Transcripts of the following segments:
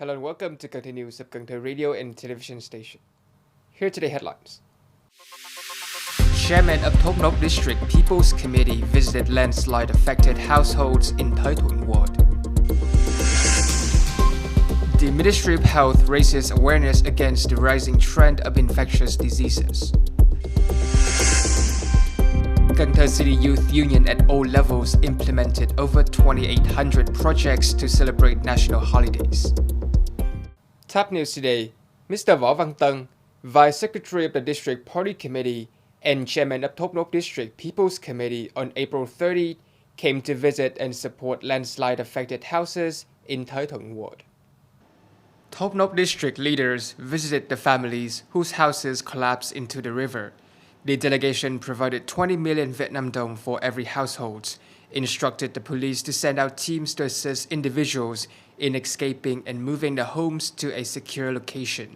Hello and welcome to Continuous of Cần Thơ Radio and Television Station. Here are today's headlines. Chairman of Thốt Nốt District People's Committee visited landslide-affected households in Thới Thuận ward. The Ministry of Health raises awareness against the rising trend of infectious diseases. Cần Thơ City Youth Union at all levels implemented over 2,800 projects to celebrate national holidays. Top news today, Mr. Võ Văn Tân, Vice Secretary of the District Party Committee and Chairman of Thốt Nốt District People's Committee on April 30, came to visit and support landslide-affected houses in Thới Thuận ward. Thốt Nốt District leaders visited the families whose houses collapsed into the river. The delegation provided 20 million Vietnam dong for every household, instructed the police to send out teams to assist individuals in escaping and moving their homes to a secure location,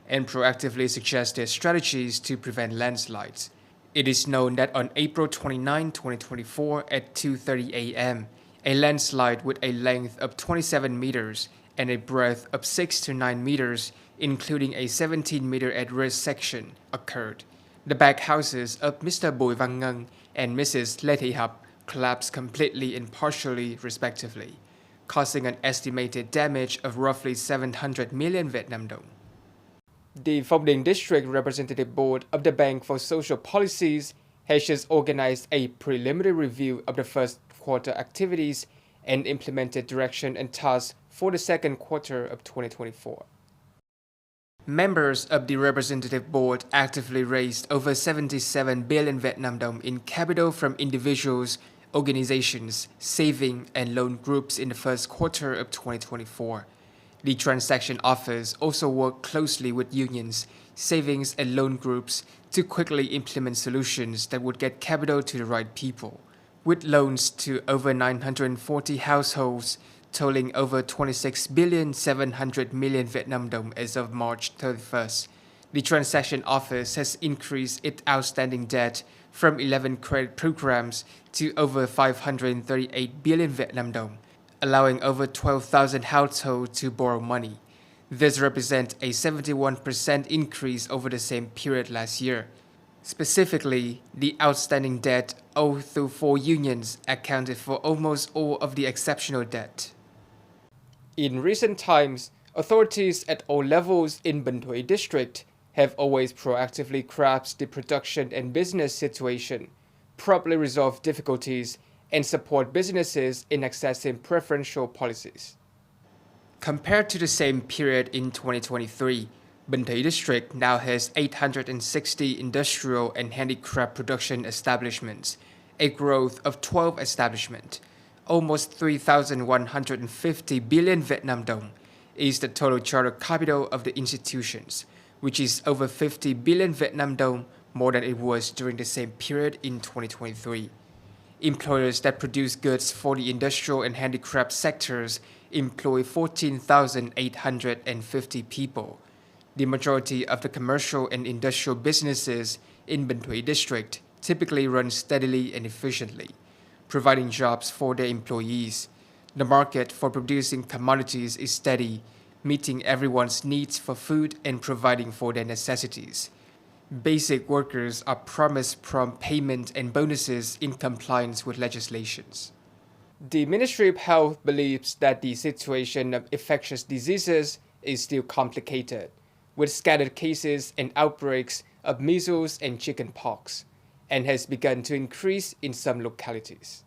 and proactively suggested strategies to prevent landslides. It is known that on April 29, 2024 at 2:30 a.m., a landslide with a length of 27 meters and a breadth of 6 to 9 meters, including a 17-meter at-risk section, occurred. The back houses of Mr. Bùi Văn Ngân and Mrs. Lê Thị Hập collapsed completely and partially, respectively, causing an estimated damage of roughly 700 million Vietnam dong. The Phong Điền District Representative Board of the Bank for Social Policies has just organized a preliminary review of the first quarter activities and implemented direction and tasks for the second quarter of 2024. Members of the Representative Board actively raised over 77 billion Vietnam dong in capital from individuals, organizations, saving and loan groups in the first quarter of 2024. The transaction office also worked closely with unions, savings and loan groups to quickly implement solutions that would get capital to the right people. With loans to over 940 households, totaling over 26.7 billion Vietnam dong as of March 31st, the transaction office has increased its outstanding debt from 11 credit programs to over 538 billion Vietnam dong, allowing over 12,000 households to borrow money. This represents a 71% increase over the same period last year. Specifically, the outstanding debt owed through 4 unions accounted for almost all of the exceptional debt. In recent times, authorities at all levels in Binh Thuy District have always proactively grasped the production and business situation, promptly resolve difficulties, and support businesses in accessing preferential policies. Compared to the same period in 2023, Binh Thuy District now has 860 industrial and handicraft production establishments, a growth of 12 establishments. Almost 3,150 billion Vietnam dong is the total charter capital of the institutions, which is over 50 billion Vietnam dong more than it was during the same period in 2023. Employers that produce goods for the industrial and handicraft sectors employ 14,850 people. The majority of the commercial and industrial businesses in Binh Thuy District typically run steadily and efficiently, providing jobs for their employees. The market for producing commodities is steady, meeting everyone's needs for food and providing for their necessities. Basic workers are promised prompt payment and bonuses in compliance with legislations. The Ministry of Health believes that the situation of infectious diseases is still complicated, with scattered cases and outbreaks of measles and chickenpox, and has begun to increase in some localities.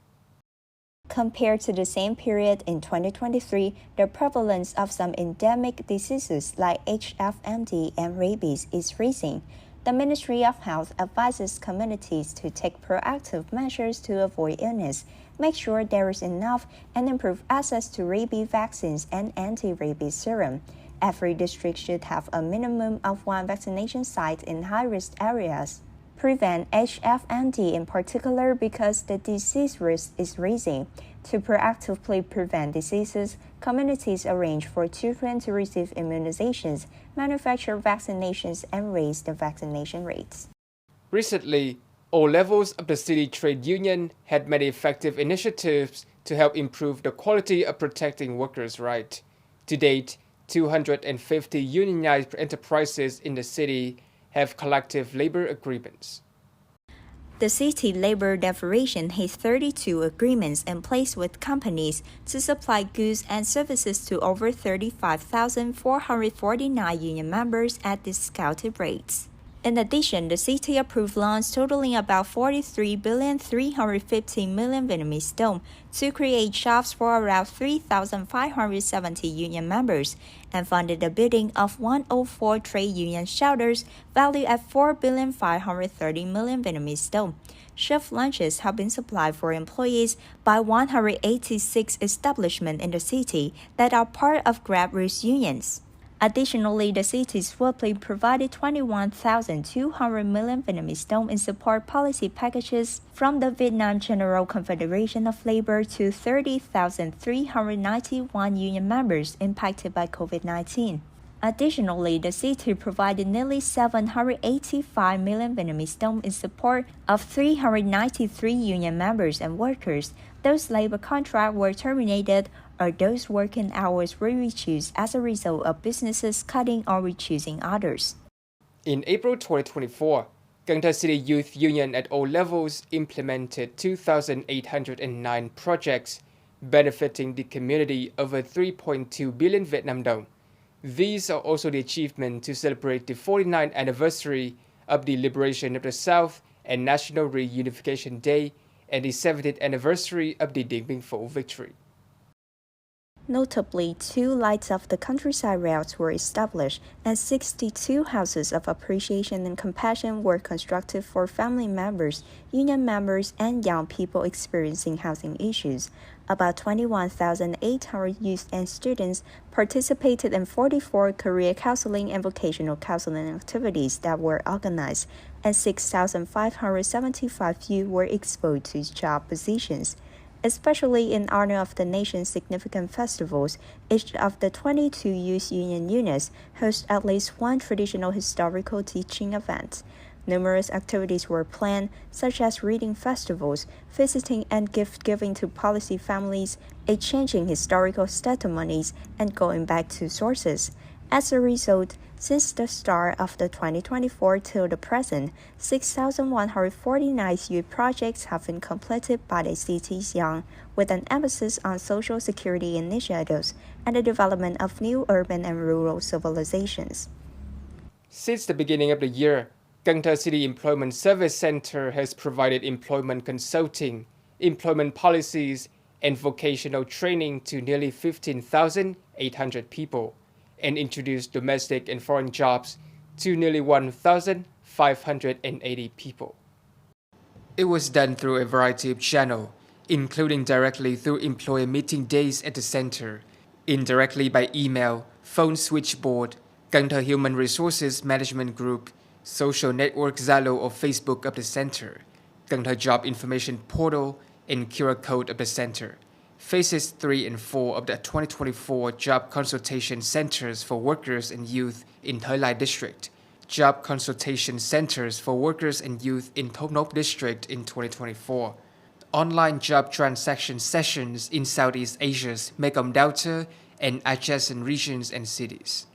Compared to the same period in 2023, the prevalence of some endemic diseases like HFMD and rabies is rising. The Ministry of Health advises communities to take proactive measures to avoid illness, make sure there is enough, and improve access to rabies vaccines and anti-rabies serum. Every district should have a minimum of 1 vaccination site in high-risk areas. Prevent HFMD in particular because the disease risk is rising. To proactively prevent diseases, communities arrange for children to receive immunizations, manufacture vaccinations, and raise the vaccination rates. Recently, all levels of the City Trade Union had many effective initiatives to help improve the quality of protecting workers' rights. To date, 250 unionized enterprises in the city have collective labor agreements. The City Labor Federation has 32 agreements in place with companies to supply goods and services to over 35,449 union members at discounted rates. In addition, the city approved loans totaling about 43,350 million Vietnamese dong to create jobs for around 3,570 union members and funded the building of 104 trade union shelters valued at 4,530 million Vietnamese dong. Shift lunches have been supplied for employees by 186 establishments in the city that are part of grassroots unions. Additionally, the city swiftly provided 21,200 million Vietnamese dong in support policy packages from the Vietnam General Confederation of Labor to 30,391 union members impacted by COVID-19. Additionally, the city provided nearly 785 million Vietnamese dong in support of 393 union members and workers. Those labor contracts were terminated or those working hours were reduced as a result of businesses cutting or reducing others. In April 2024, Cần Thơ City Youth Union at all levels implemented 2,809 projects benefiting the community over 3.2 billion Vietnam dong. These are also the achievement to celebrate the 49th anniversary of the liberation of the South and National Reunification Day and the 70th anniversary of the Dien Bien Phu victory. Notably, 2 Lights of the Countryside routes were established, and 62 houses of appreciation and compassion were constructed for family members, union members, and young people experiencing housing issues. About 21,800 youth and students participated in 44 career counseling and vocational counseling activities that were organized, and 6,575 youth were exposed to job positions. Especially in honor of the nation's significant festivals, each of the 22 youth union units hosts at least one traditional historical teaching event. Numerous activities were planned, such as reading festivals, visiting and gift-giving to policy families, exchanging historical testimonies, and going back to sources. As a result, since the start of the 2024 till the present, 6,149 youth projects have been completed by the city's young, with an emphasis on social security initiatives and the development of new urban and rural civilizations. Since the beginning of the year, Cần Thơ City Employment Service Center has provided employment consulting, employment policies, and vocational training to nearly 15,800 people, and introduced domestic and foreign jobs to nearly 1,580 people. It was done through a variety of channels, including directly through employer meeting days at the center, indirectly by email, phone switchboard, Cần Thơ Human Resources Management Group, social network Zalo or Facebook of the center, Cần Thơ Job Information Portal, and QR code of the center. Phases 3 and 4 of the 2024 Job Consultation Centers for Workers and Youth in Thời District, Job Consultation Centers for Workers and Youth in Thốt Nốt District in 2024, online job transaction sessions in Southeast Asia's Mekong Delta and adjacent regions and cities.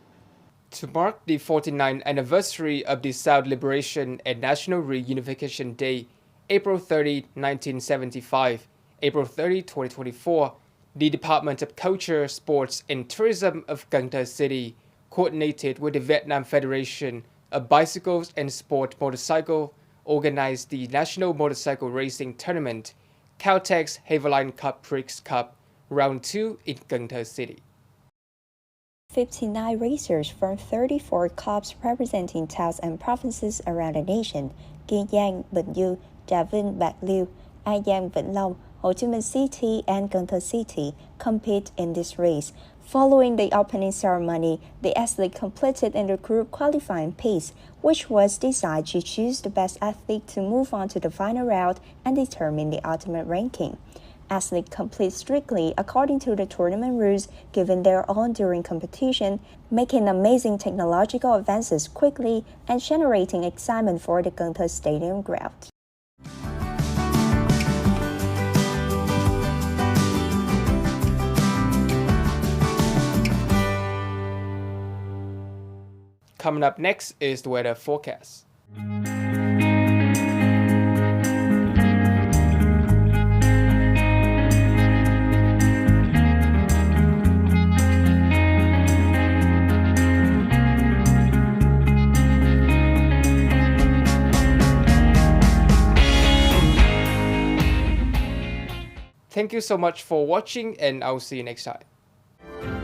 To mark the 49th anniversary of the South Liberation and National Reunification Day, April 30, 1975, April 30, 2024, the Department of Culture, Sports and Tourism of Cần Thơ City, coordinated with the Vietnam Federation of Bicycles and Sport Motorcycle, organized the National Motorcycle Racing Tournament, Caltex Haveline Cup Prix Cup, Round 2 in Cần Thơ City. 59 racers from 34 clubs representing towns and provinces around the nation, Kiên Giang, Bình Dương, Trà Vinh, Bạc Liêu, An Giang, Vĩnh Long, Ho Chi Minh City, and Cần Thơ City compete in this race. Following the opening ceremony, the athletes completed in the group qualifying pace, which was designed to choose the best athlete to move on to the final round and determine the ultimate ranking. Athletes complete strictly according to the tournament rules given their own during competition, making amazing technological advances quickly and generating excitement for the Cần Thơ Stadium ground. Coming up next is the weather forecast. Thank you so much for watching, and I'll see you next time.